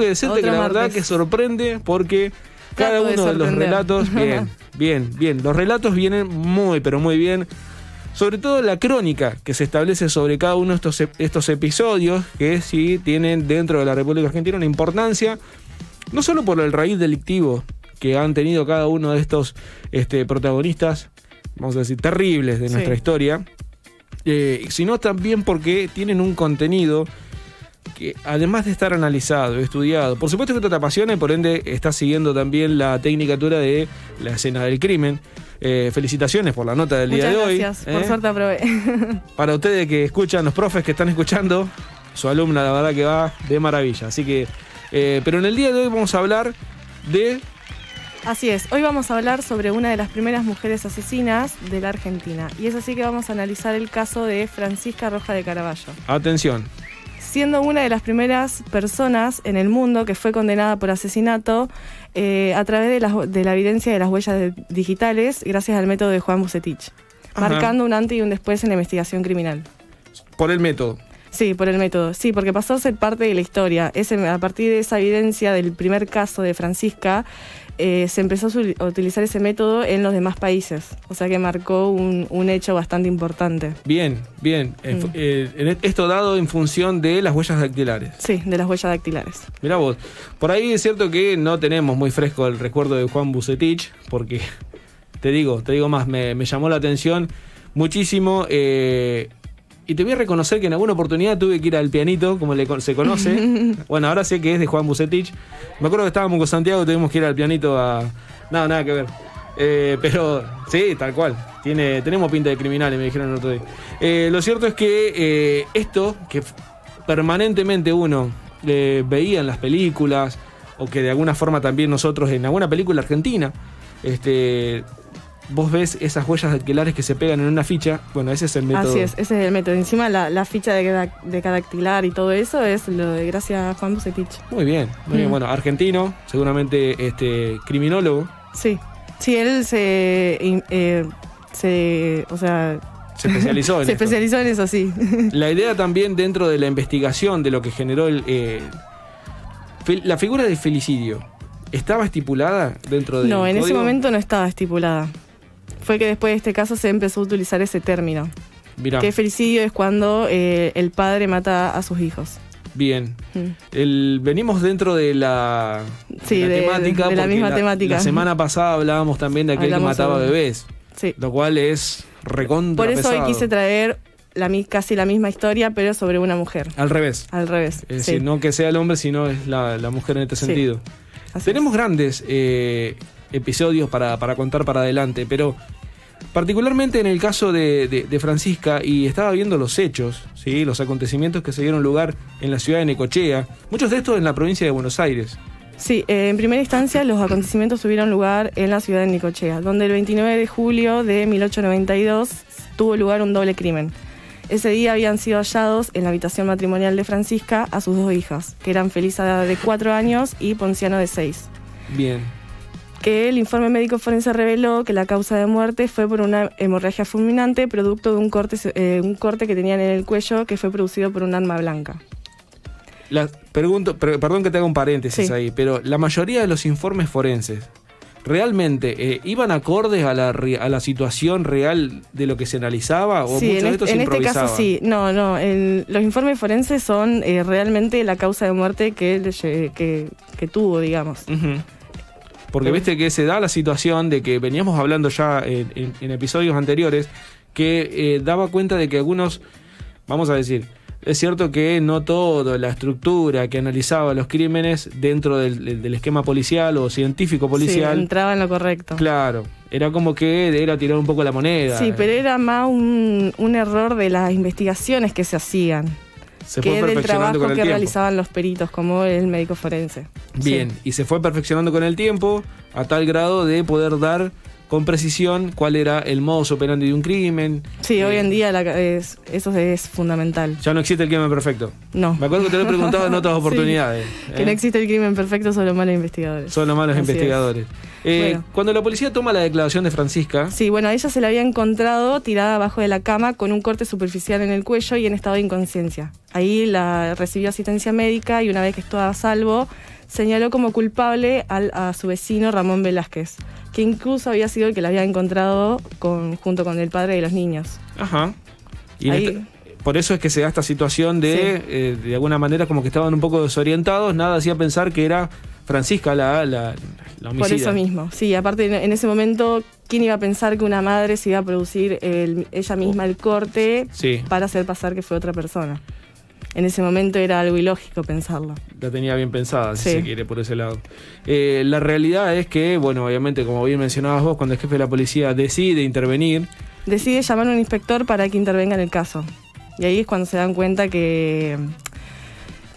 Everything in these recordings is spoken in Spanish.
decirte que la verdad que sorprende porque cada uno de los relatos, bien, los relatos vienen muy, pero muy bien. Sobre todo la crónica que se establece sobre cada uno de estos episodios, que sí tienen dentro de la República Argentina una importancia, no solo por el raíz delictivo que han tenido cada uno de estos protagonistas, vamos a decir, terribles de nuestra historia, sino también porque tienen un contenido que, además de estar analizado, estudiado, por supuesto que esto te apasiona y por ende estás siguiendo también la tecnicatura de la escena del crimen. Felicitaciones por la nota del día de hoy. Muchas gracias, por suerte aprobé. Para ustedes que escuchan, los profes que están escuchando, su alumna la verdad que va de maravilla. Así que, pero en el día de hoy vamos a hablar de... Así es, hoy vamos a hablar sobre una de las primeras mujeres asesinas de la Argentina. Y es así que vamos a analizar el caso de Francisca Roja de Caraballo. Atención. Siendo una de las primeras personas en el mundo que fue condenada por asesinato a través de la evidencia de las huellas digitales, gracias al método de Juan Bucetich, marcando un antes y un después en la investigación criminal. ¿Por el método? Sí, por el método. Sí, porque pasó a ser parte de la historia. A partir de esa evidencia del primer caso de Francisca, se empezó a utilizar ese método en los demás países. O sea que marcó un hecho bastante importante. Bien. Esto dado en función de las huellas dactilares. Sí, de las huellas dactilares. Mirá vos, por ahí es cierto que no tenemos muy fresco el recuerdo de Juan Bucetich, porque te digo más, me llamó la atención muchísimo. Y te voy a reconocer que en alguna oportunidad tuve que ir al pianito, como se conoce. Bueno, ahora sé que es de Juan Bucetich. Me acuerdo que estábamos con Santiago, tuvimos que ir al pianito a... Nada que ver. Pero sí, tal cual. Tenemos pinta de criminales, me dijeron el otro día. Lo cierto es que esto, que permanentemente uno veía en las películas, o que de alguna forma también nosotros en alguna película argentina, vos ves esas huellas dactilares que se pegan en una ficha. Bueno, ese es el método. Así es, ese es el método. Encima la ficha de dactilar y todo eso es lo de gracias a Juan Bucetich. Muy bien. Bueno, argentino, seguramente criminólogo. Sí, él se especializó en se especializó en eso, sí. La idea también dentro de la investigación de lo que generó la figura de felicidio, ¿estaba estipulada dentro del No, en código? ese momento no estaba estipulada. Fue que después de este caso se empezó a utilizar ese término. Mirá. Que felicidio es cuando el padre mata a sus hijos. Bien. Venimos dentro de la temática. De la misma temática. La semana pasada hablábamos también de aquel que mataba bebés. Sí. Lo cual es recontra Por eso pesado. hoy quise traer casi la misma historia, pero sobre una mujer. Al revés. Es decir, no que sea el hombre, sino es la mujer en este sentido. Tenemos grandes episodios para contar para adelante, pero particularmente en el caso de Francisca, y estaba viendo los hechos, ¿sí? Los acontecimientos que se dieron lugar en la ciudad de Necochea, muchos de estos en la provincia de Buenos Aires. Sí, en primera instancia los acontecimientos tuvieron lugar en la ciudad de Necochea, donde el 29 de julio de 1892 tuvo lugar un doble crimen. Ese día habían sido hallados en la habitación matrimonial de Francisca a sus dos hijas, que eran Felisa de 4 años y Ponciano de 6. Bien. Que el informe médico forense reveló que la causa de muerte fue por una hemorragia fulminante, producto de un corte que tenían en el cuello que fue producido por un arma blanca. Perdón que te haga un paréntesis ahí, pero la mayoría de los informes forenses ¿realmente iban acordes a la situación real de lo que se analizaba? ¿O muchos de estos se improvisaban? Este caso sí, no, los informes forenses son realmente la causa de muerte que tuvo, digamos. Porque viste que se da la situación de que veníamos hablando ya en episodios anteriores, que daba cuenta de que algunos, vamos a decir, es cierto que no toda la estructura que analizaba los crímenes dentro del esquema policial o científico policial... Sí, entraba en lo correcto. Claro, era como que era tirar un poco la moneda. Sí, pero era más un error de las investigaciones que se hacían. Que del trabajo que realizaban los peritos, como el médico forense. Bien, y se fue perfeccionando con el tiempo a tal grado de poder dar con precisión cuál era el modus operandi de un crimen. Sí, hoy en día eso es fundamental. Ya no existe el crimen perfecto. No. Me acuerdo que te lo he preguntado en otras oportunidades. Sí, que no existe el crimen perfecto, son los malos investigadores. Son los malos Así investigadores. Bueno. Cuando la policía toma la declaración de Francisca... Sí, bueno, a ella se la había encontrado tirada abajo de la cama con un corte superficial en el cuello y en estado de inconsciencia. Ahí la recibió asistencia médica y una vez que estaba a salvo, señaló como culpable a su vecino Ramón Velázquez, que incluso había sido el que la había encontrado junto con el padre de los niños. Ajá. Y por eso es que se da esta situación de alguna manera como que estaban un poco desorientados, nada hacía pensar que era Francisca la homicida. Por eso mismo, sí, aparte en ese momento, ¿quién iba a pensar que una madre se iba a producir ella misma el corte para hacer pasar que fue otra persona? En ese momento era algo ilógico pensarlo. La tenía bien pensada, si se quiere, por ese lado. La realidad es que, bueno, obviamente, como bien mencionabas vos, cuando el jefe de la policía decide intervenir... Decide llamar a un inspector para que intervenga en el caso. Y ahí es cuando se dan cuenta que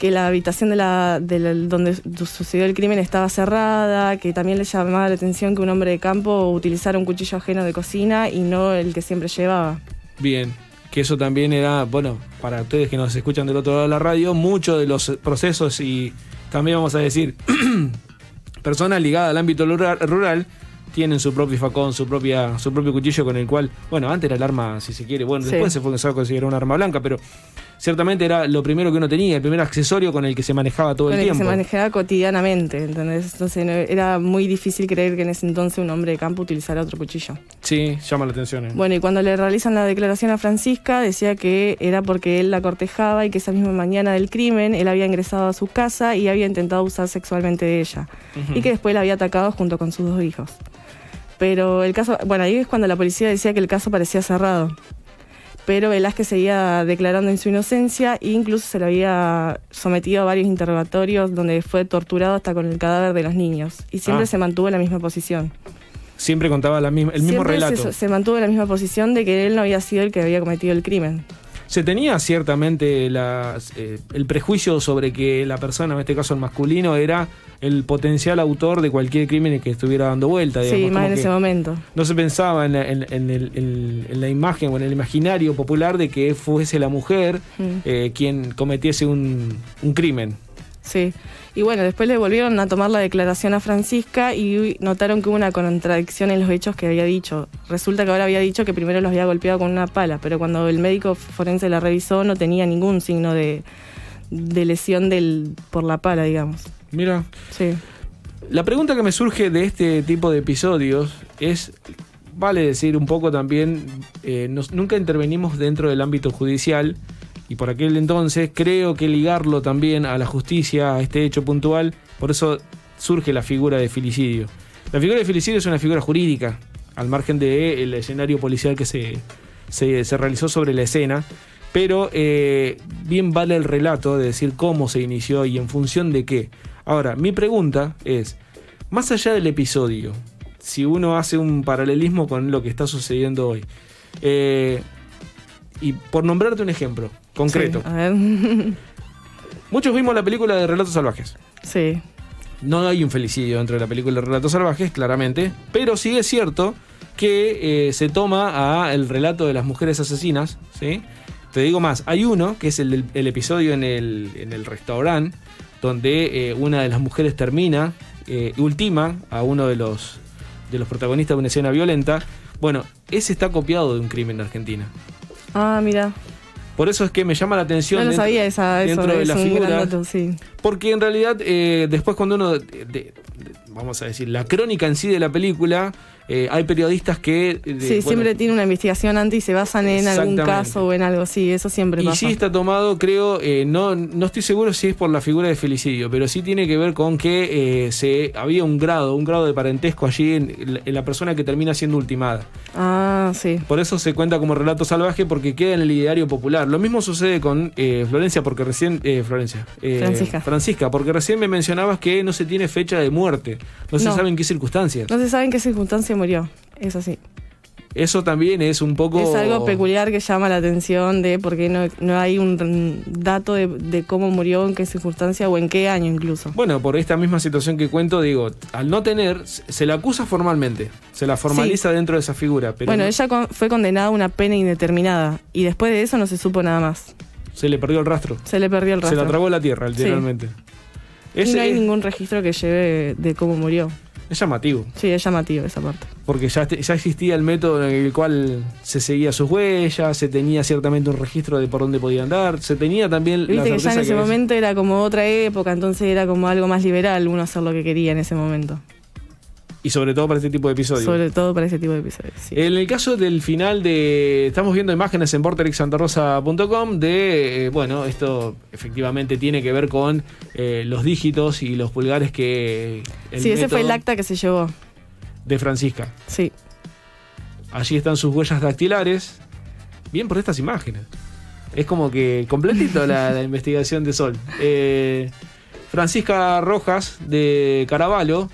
la habitación donde sucedió el crimen estaba cerrada, que también le llamaba la atención que un hombre de campo utilizara un cuchillo ajeno de cocina y no el que siempre llevaba. Bien. Que eso también era, bueno, para ustedes que nos escuchan del otro lado de la radio, muchos de los procesos y también vamos a decir, personas ligadas al ámbito rural tienen su propio facón, su propio cuchillo con el cual, bueno, antes era el arma, si se quiere, bueno, después se fue a considerar un arma blanca, pero ciertamente era lo primero que uno tenía, el primer accesorio con el que se manejaba todo el tiempo. Con el que se manejaba cotidianamente, ¿entendés? Entonces era muy difícil creer que en ese entonces un hombre de campo utilizara otro cuchillo. Sí, llama la atención. Bueno, y cuando le realizan la declaración a Francisca, decía que era porque él la cortejaba y que esa misma mañana del crimen él había ingresado a su casa y había intentado abusar sexualmente de ella. Y que después la había atacado junto con sus 2 hijos. Pero el caso, bueno, ahí es cuando la policía decía que el caso parecía cerrado. Pero Velázquez seguía declarando en su inocencia e incluso se lo había sometido a varios interrogatorios donde fue torturado hasta con el cadáver de los niños. Y siempre se mantuvo en la misma posición. Siempre contaba el mismo relato. Se mantuvo en la misma posición de que él no había sido el que había cometido el crimen. Se tenía ciertamente el prejuicio sobre que la persona, en este caso el masculino, era el potencial autor de cualquier crimen que estuviera dando vuelta. Digamos, sí, más en ese momento. No se pensaba en la imagen o en el imaginario popular de que fuese la mujer quien cometiese un crimen. Sí, y bueno, después le volvieron a tomar la declaración a Francisca y notaron que hubo una contradicción en los hechos que había dicho. Resulta que ahora había dicho que primero los había golpeado con una pala, pero cuando el médico forense la revisó no tenía ningún signo de lesión por la pala, digamos. Mira. Sí. La pregunta que me surge de este tipo de episodios es, vale decir un poco también, nunca intervenimos dentro del ámbito judicial. Y por aquel entonces creo que ligarlo también a la justicia, a este hecho puntual, por eso surge la figura de filicidio. La figura de filicidio es una figura jurídica, al margen del escenario policial que se realizó sobre la escena, pero bien vale el relato de decir cómo se inició y en función de qué. Ahora, mi pregunta es, más allá del episodio, si uno hace un paralelismo con lo que está sucediendo hoy, y por nombrarte un ejemplo concreto. Sí, a ver. Muchos vimos la película de Relatos Salvajes. Sí. No hay un felicidio dentro de la película de Relatos Salvajes, claramente, pero sí es cierto que se toma el relato de las mujeres asesinas, ¿sí? Te digo más, hay uno, que es el episodio en el restaurante, donde una de las mujeres termina, ultima a uno de los protagonistas de una escena violenta. Bueno, ese está copiado de un crimen de Argentina. Ah, mira. Por eso es que me llama la atención dentro de la figura, sí. Porque en realidad después cuando uno, vamos a decir, la crónica en sí de la película, hay periodistas que... siempre tiene una investigación antes y se basan en algún caso o en algo, sí, eso siempre pasa. Y sí está tomado, creo, no estoy seguro si es por la figura de felicidio, pero sí tiene que ver con que había un grado de parentesco allí en la persona que termina siendo ultimada. Ah, sí. Por eso se cuenta como relato salvaje, porque queda en el ideario popular. Lo mismo sucede con Florencia, porque recién... Francisca, porque recién me mencionabas que no se tiene fecha de muerte. No se sabe en qué circunstancias. No se sabe en qué circunstancias murió, es así. Eso también es un poco... Es algo peculiar que llama la atención de por qué no hay un dato de cómo murió, en qué circunstancia o en qué año incluso. Bueno, por esta misma situación que cuento, digo, al no tener, se la acusa formalmente, se la formaliza dentro de esa figura. Pero bueno, ella fue condenada a una pena indeterminada y después de eso no se supo nada más. Se le perdió el rastro. Se le perdió el rastro. Se la tragó la tierra, literalmente. Y no hay ningún registro que lleve de cómo murió. Es llamativo. Sí, es llamativo esa parte. Porque ya existía el método en el cual se seguía sus huellas, se tenía ciertamente un registro de por dónde podía andar, se tenía también la certeza que ya en ese momento era como otra época, entonces era como algo más liberal uno hacer lo que quería en ese momento. Y sobre todo para este tipo de episodios. Sobre todo para ese tipo de episodios, sí. En el caso del final de... Estamos viendo imágenes en vortexsantarosa.com de... bueno, esto efectivamente tiene que ver con los dígitos y los pulgares que... Sí, ese fue el acta que se llevó. De Francisca. Sí. Allí están sus huellas dactilares. Bien por estas imágenes. Es como que completito la investigación de Sol. Francisca Rojas de Caravalo.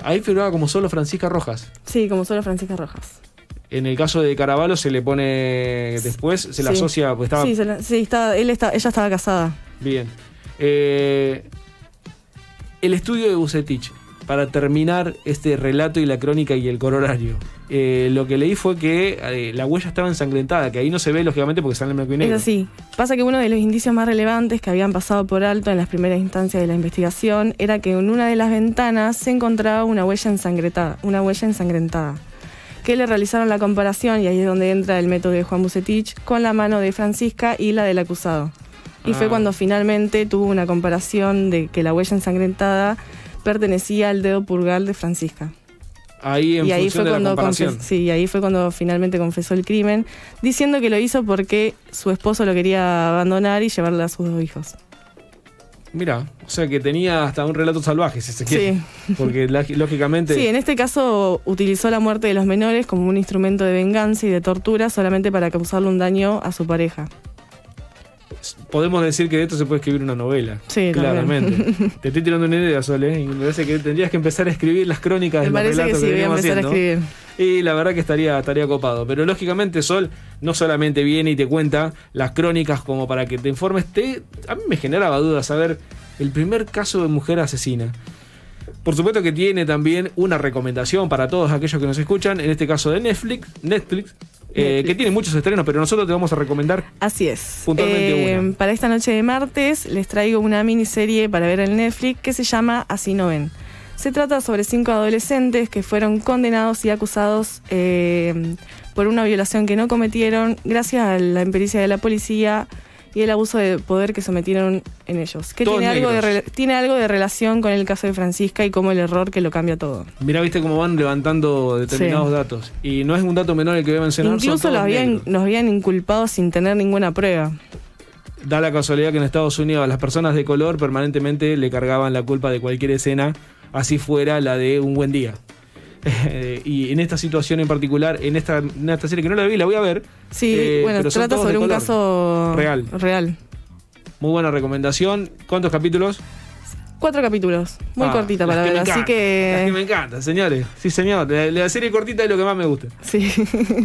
Ahí figuraba como solo Francisca Rojas. Sí, como solo Francisca Rojas. En el caso de Caravalo se le pone después, se la asocia, pues estaba... ella estaba casada. Bien. El estudio de Vucetich, para terminar este relato y la crónica y el coronario. Lo que leí fue que la huella estaba ensangrentada, que ahí no se ve lógicamente porque sale en blanco y negro. Es así. Pasa que uno de los indicios más relevantes que habían pasado por alto en las primeras instancias de la investigación era que en una de las ventanas se encontraba una huella ensangrentada. Que le realizaron la comparación, y ahí es donde entra el método de Juan Vucetich, con la mano de Francisca y la del acusado. Y fue cuando finalmente tuvo una comparación de que la huella ensangrentada pertenecía al dedo pulgar de Francisca. Ahí fue cuando ahí fue cuando finalmente confesó el crimen, diciendo que lo hizo porque su esposo lo quería abandonar y llevarle a sus 2 hijos. Mira, o sea que tenía hasta un relato salvaje, si se quiere. Sí. Porque lógicamente... Sí, en este caso utilizó la muerte de los menores como un instrumento de venganza y de tortura solamente para causarle un daño a su pareja. Podemos decir que de esto se puede escribir una novela. Sí, claramente. Te estoy tirando una idea, Sol, y me parece que tendrías que empezar a escribir las crónicas de los relatos. Me parece que sí, voy a empezar a escribir. Y la verdad que estaría copado. Pero lógicamente Sol no solamente viene y te cuenta las crónicas como para que te informes. A mí me generaba dudas saber el primer caso de mujer asesina. Por supuesto que tiene también una recomendación para todos aquellos que nos escuchan, en este caso de Netflix. Que tiene muchos estrenos, pero nosotros te vamos a recomendar. Así es. Puntualmente una. Para esta noche de martes les traigo una miniserie para ver en Netflix que se llama Así no ven. Se trata sobre 5 adolescentes que fueron condenados y acusados por una violación que no cometieron gracias a la impericia de la policía y el abuso de poder que sometieron en ellos. Que tiene algo de relación con el caso de Francisca y como el error que lo cambia todo. Mirá, viste cómo van levantando determinados datos. Y no es un dato menor el que voy a mencionar. Incluso nos habían inculpado sin tener ninguna prueba. Da la casualidad que en Estados Unidos a las personas de color permanentemente le cargaban la culpa de cualquier escena, así fuera la de un buen día. Y en esta situación en particular, en esta serie que no la vi, la voy a ver. Sí, bueno, trata sobre un caso real. Muy buena recomendación. ¿Cuántos capítulos? 4 capítulos, muy cortita para ver, así que... Las que me encantan, señores. Sí, señor, la serie cortita es lo que más me gusta. Sí.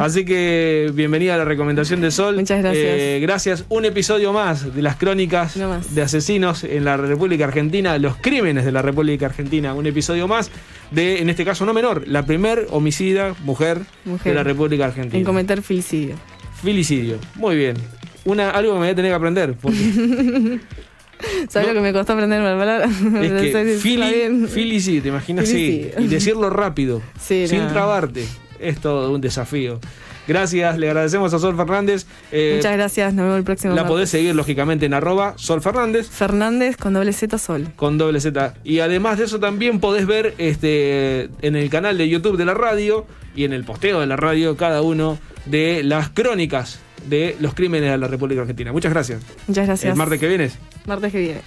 Así que bienvenida a la recomendación de Sol. Muchas gracias. Gracias. Un episodio más de las crónicas de asesinos en la República Argentina, los crímenes de la República Argentina. Un episodio más de, en este caso no menor, la primer homicida mujer de la República Argentina. En cometer filicidio. Filicidio, muy bien. Algo que me voy a tener que aprender. Porque... ¿Sabes lo que me costó aprender la palabra? Es que filicidio, te imaginas así. Y decirlo rápido, sin trabarte. Es todo un desafío. Gracias, le agradecemos a Sol Fernández. Muchas gracias, nos vemos el próximo martes. Podés seguir lógicamente en @Sol Fernández. Fernández con $Z Sol. Con $Z. Y además de eso también podés ver en el canal de YouTube de la radio y en el posteo de la radio cada uno de las crónicas de los crímenes de la República Argentina. Muchas gracias. Muchas gracias. ¿El martes que viene? Martes que viene.